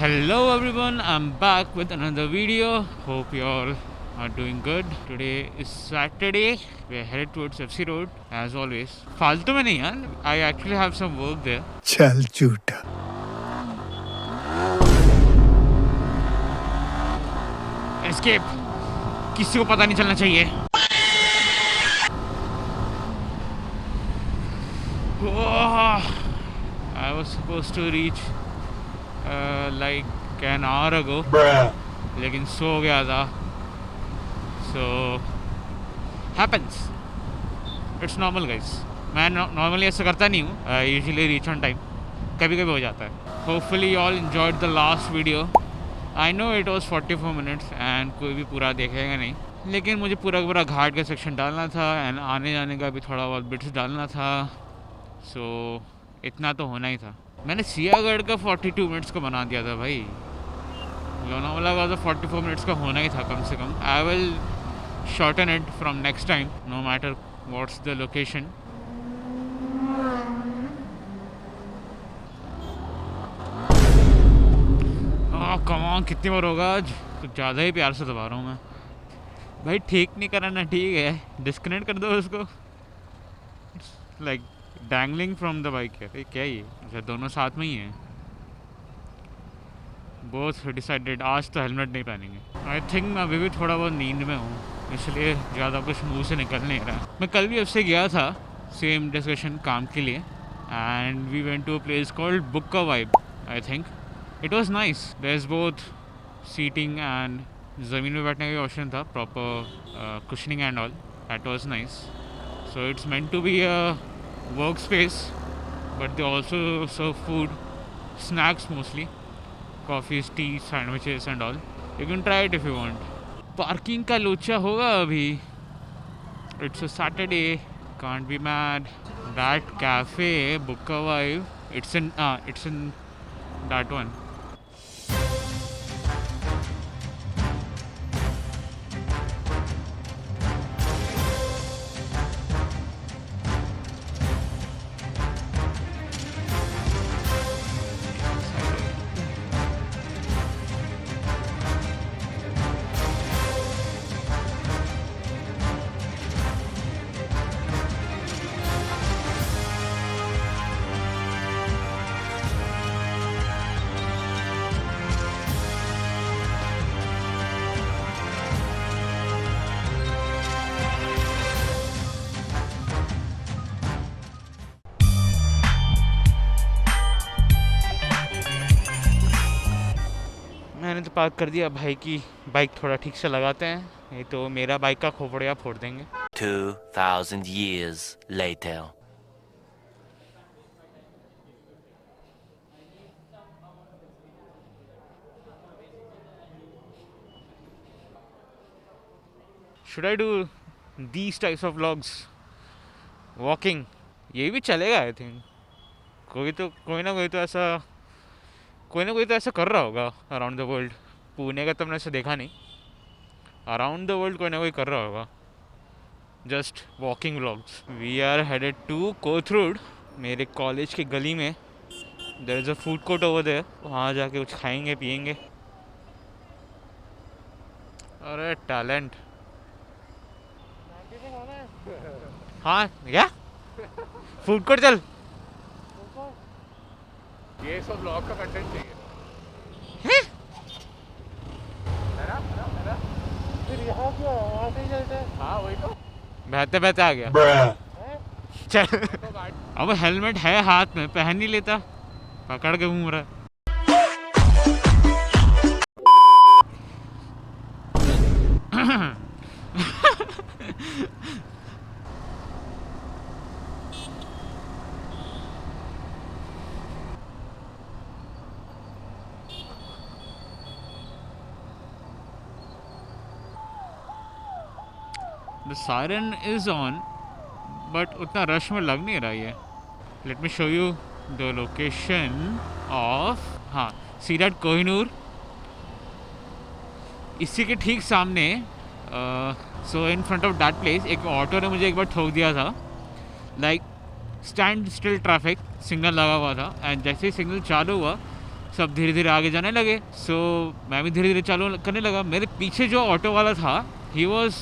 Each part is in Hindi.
Hello everyone, I'm back with another video. Hope you all are doing good. Today is Saturday. We're headed towards FC Road as always. फालतू में नहीं यार. I actually have some work there. चल झूठा. Escape. किसी को पता नहीं चलना चाहिए. I was supposed to reach like an hour ago. लेकिन सो गया था. So happens. It's normal guys. मैं normally ऐसा करता नहीं हूँ. I usually reach on time. कभी कभी हो जाता है. Hopefully you all enjoyed the last video. I know it was 44 minutes and कोई भी पूरा देखेगा नहीं. लेकिन मुझे पूरा पूरा घाट का सेक्शन डालना था एंड आने जाने का भी थोड़ा बहुत बिट्स डालना था. सो इतना तो होना ही था. मैंने सियागढ़ का 42 मिनट्स का बना दिया था भाई. लोनावाला का तो 44 मिनट्स का होना ही था कम से कम. I will shorten it from next time no matter what's the location. Come on कितनी बार होगा आज. कुछ ज़्यादा ही प्यार से दबा रहा हूँ मैं भाई. ठीक नहीं कराना ठीक है. डिस्कनेक्ट कर दो उसको. Like dangling from the bike है क्या ये. अच्छा दोनों साथ में ही हैं. बोथ डिसाइडेड आज तो हेलमेट नहीं पहनेंगे. आई थिंक मैं अभी भी थोड़ा बहुत नींद में हूँ इसलिए ज़्यादा कुछ मुंह से निकल नहीं रहा. मैं कल भी उससे गया था सेम डिस्कशन काम के लिए and we went to a place called Bukka Vibe. I think it was nice. There is both seating and ज़मीन में बैठने का ऑप्शन था. Proper cushioning and all. That was nice. So it's meant to be a workspace but they also serve food, snacks mostly, coffees, tea, sandwiches and all. You can try it if you want. Parking का लोचा होगा अभी. It's a Saturday, can't be mad. That cafe Bucka Vibe, it's in that one. मैंने तो पार्क कर दिया. भाई की बाइक थोड़ा ठीक से लगाते हैं नहीं तो मेरा बाइक का खोपड़िया फोड़ देंगे. 2000 years later. Should I do these types of vlogs? Walking ये भी चलेगा आई थिंक. कोई ना कोई तो ऐसा कर रहा होगा अराउंड द वर्ल्ड. पुणे का तो मैंने ऐसा देखा नहीं. अराउंड द वर्ल्ड कोई ना कोई कर रहा होगा. Just walking vlogs. We are headed to Kothrud. मेरे कॉलेज की गली में there is a food court over there. वहाँ जाके कुछ खाएंगे पियेंगे. अरे टैलेंट. हाँ क्या फूड कोर्ट चल. ये सब ब्लॉग का कंटेंट चाहिए है ना? फिर यहाँ क्यों वहाँ से ही चलते हैं. हाँ वही तो. बहते बहते आ गया. चल अब हेलमेट है हाथ में पहन नहीं लेता. पकड़ के घूम रहा है. The siren is on, but उतना रश में लग नहीं रहा ये. Let me show you the location of हाँ see that कोहिनूर. इसी के ठीक सामने so in front of that place एक ऑटो ने मुझे एक बार ठोक दिया था. Like standstill traffic signal लगा हुआ था एंड जैसे ही सिग्नल चालू हुआ सब धीरे धीरे आगे जाने लगे। सो मैं भी धीरे धीरे चालू करने लगा। मेरे पीछे जो ऑटो वाला था, ही वॉज,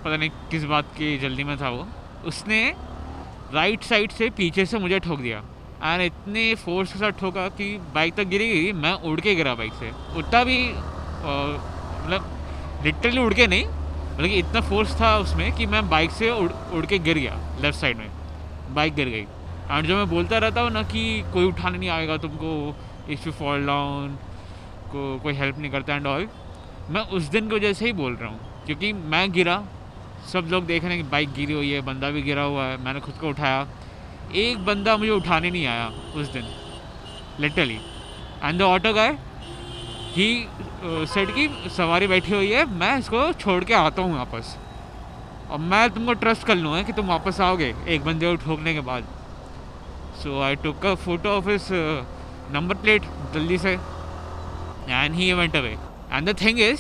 पता नहीं किस बात की जल्दी में था वो, उसने राइट साइड से पीछे से मुझे ठोक दिया। एंड इतने फोर्स के साथ ठोका कि बाइक तक गिरी गई। मैं उड़ के गिरा बाइक से, उतना भी मतलब लिटरली उड़ के नहीं, मतलब कि इतना फोर्स था उसमें कि मैं बाइक से उड़ के गिर गया। लेफ्ट साइड में बाइक गिर गई। एंड जो मैं बोलता रहता हूँ ना कि कोई उठाने नहीं आएगा तुमको, इफ़ यू फॉल डाउन, कोई हेल्प नहीं करता एंड ऑल, मैं उस दिन की वजह से ही बोल रहा हूँ। क्योंकि मैं गिरा, सब लोग देख रहे हैं कि बाइक गिरी हुई है, बंदा भी गिरा हुआ है, मैंने खुद को उठाया, एक बंदा मुझे उठाने नहीं आया उस दिन literally. And the auto guy he said की सवारी बैठी हुई है, मैं इसको छोड़ के आता हूँ वापस, और मैं तुमको ट्रस्ट कर लूँगा कि तुम वापस आओगे एक बंदे को ठोकने के बाद। So I took a photo of his number plate जल्दी से, and he went away. And the thing is,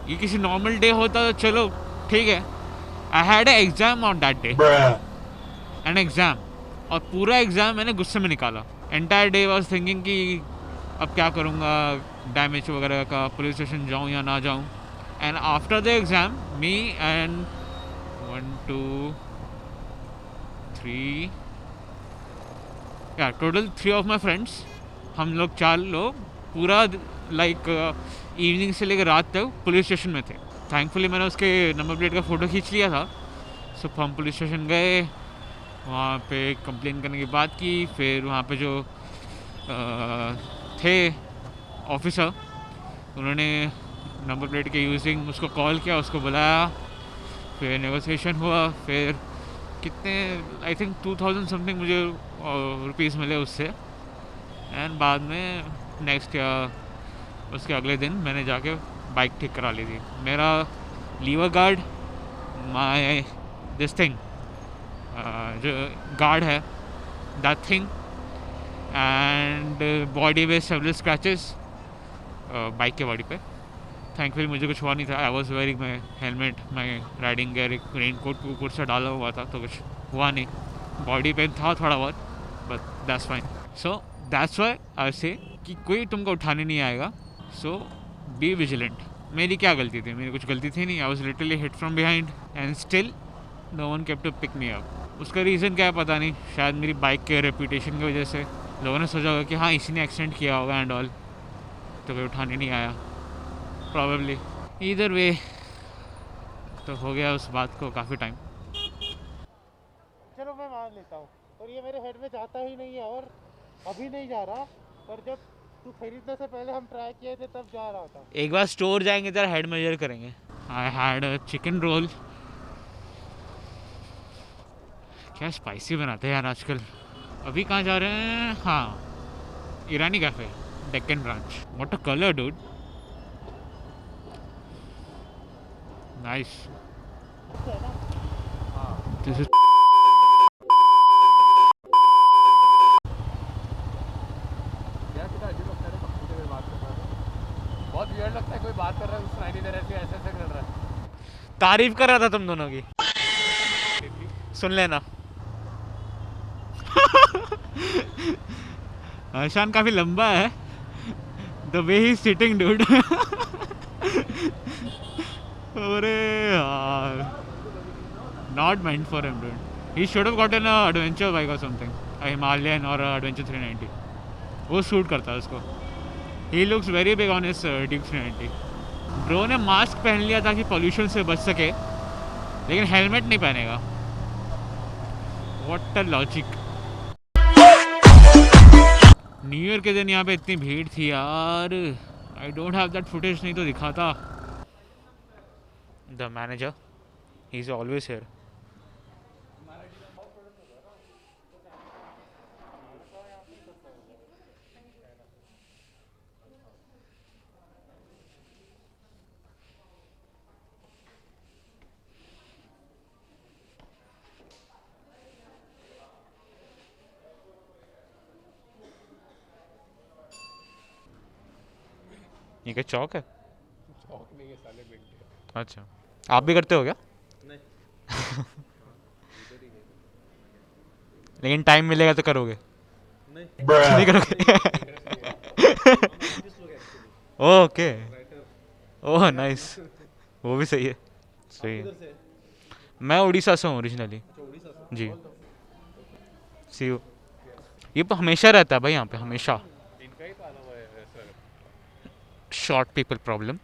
ये किसी नॉर्मल डे होता तो चलो ठीक है, I had a exam on that day, an exam, और पूरा एग्ज़ाम मैंने गुस्से में निकाला। एंटायर डे वॉज थिंकिंग कि अब क्या करूँगा, डैमेज वगैरह का, पुलिस स्टेशन जाऊँ या ना जाऊँ। And after the exam me and 1 2 3 या टोटल 3 ऑफ माई फ्रेंड्स, हम लोग 4 लोग पूरा लाइक इवनिंग से लेकर रात तक पुलिस स्टेशन में थे। थैंकफुली मैंने उसके नंबर प्लेट का फ़ोटो खींच लिया था। सो हम पुलिस स्टेशन गए, वहाँ पे कंप्लेन करने की बात की। फिर वहाँ पे जो थे ऑफिसर, उन्होंने नंबर प्लेट के यूजिंग उसको कॉल किया, उसको बुलाया, फिर नेगोशिएशन हुआ। फिर कितने, आई थिंक 2000 समथिंग मुझे रुपीज़ मिले उससे। एंड बाद में नेक्स्ट या उसके अगले दिन मैंने जाके बाइक ठीक करा ली थी। मेरा liver guard, my this thing, जो गार्ड है, दैट थिंग, एंड बॉडी में सेवरल स्क्रैचेस बाइक के बॉडी पे। थैंकफुली मुझे कुछ हुआ नहीं था। I was wearing my helmet, my riding gear, एक रेन कोट ऊपर से डाला हुआ था, तो कुछ हुआ नहीं। बॉडी पेन था थोड़ा बहुत, but that's fine. So that's why I say कि कोई तुमको उठाने नहीं आएगा, सो बी विजिलेंट। मेरी क्या गलती थी? मेरी कुछ गलती थी नहीं। I was literally hit from behind and still no one kept to pick me up. उसका रीज़न क्या है पता नहीं, शायद मेरी बाइक के रेपूटेशन की वजह से लोगों ने सोचा होगा कि हाँ इसी ने एक्सीडेंट किया होगा एंड ऑल, तो कोई उठाने नहीं आया प्रॉबेबली। ईदर वे तो हो गया उस बात को काफ़ी टाइम। चलो मैं मान लेता हूँ, और ये मेरे हेड में जाता ही नहीं है, और अभी नहीं जा रहा, पर जब तू खरीदने से पहले हम ट्राई किए थे तब जा रहा था। एक बार स्टोर जाएंगे तेरा हेड मेजर करेंगे। I had a chicken roll. क्या स्पाइसी बनाते हैं यार आजकल। अभी कहाँ जा रहे हैं? हाँ, Irani cafe, Deccan branch. What a colour dude, nice. This is बहुत वियर्ड लगता है, कोई बात कर रहा है सुनाई नहीं दे रहा है, ऐसे ऐसे कर रहा है। तारीफ कर रहा था तुम दोनों की, सुन लेना। आशान काफी लंबा है, the way he sitting dude. अरे यार, not meant for him dude. He should have gotten a adventure bike और समथिंग, अ हिमालयन और एडवेंचर 390। वो सूट करता है उसको। He looks very big on his Duke 390। Bro ने मास्क पहन लिया ताकि पोल्यूशन से बच सके, लेकिन हेलमेट नहीं पहनेगा। What a logic. New year के दिन यहाँ पे इतनी भीड़ थी यार। I don't have that footage, नहीं तो दिखाता। The manager, he is always here. ये क्या चौक है? चौक नहीं है साले, बिल्डिंग। अच्छा, आप भी करते हो क्या? नहीं। लेकिन टाइम मिलेगा तो करोगे? नहीं नहीं करोगे? ओके, ओह नाइस, वो भी सही है, सही है। मैं उड़ीसा से हूँ ओरिजिनली जी। C you. ये तो हमेशा रहता है भाई यहाँ पे, हमेशा। Short people problem.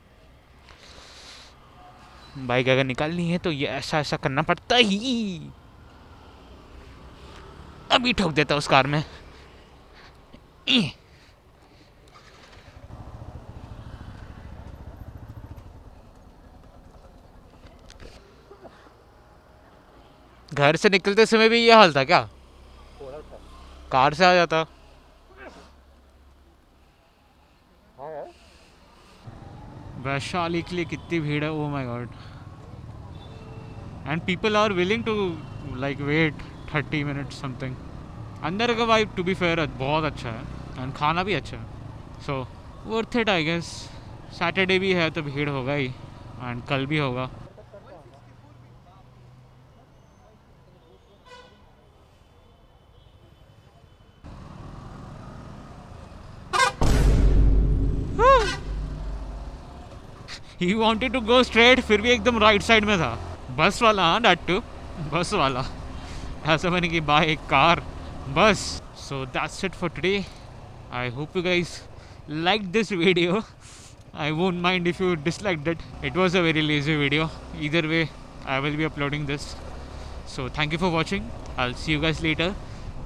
बाइक अगर निकालनी है तो ये ऐसा ऐसा करना पड़ता ही। अभी ठोक देता उस कार में। ई। घर से निकलते समय भी ये हाल था क्या? कार से आ जाता। हाँ यार, वैशाली के लिए कितनी भीड़ है, oh my god. And people are willing to like wait 30 minutes something. अंदर का वाइब टू बी फेयर बहुत अच्छा है, एंड खाना भी अच्छा है, so worth it I guess. Saturday भी है तो भीड़ होगा ही, एंड कल भी होगा। He wanted to go straight, फिर भी एकदम राइट साइड में था। बस वाला, हाँ डैट टू, बस वाला। ऐसा मैंने कि बाय कार, बस। So that's it for today. I hope you guys liked this video. I won't mind if you disliked it. It was a very lazy video. Either way, I will be uploading this. So thank you for watching. I'll see you guys later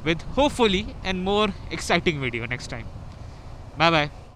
with hopefully and more exciting video next time. Bye bye.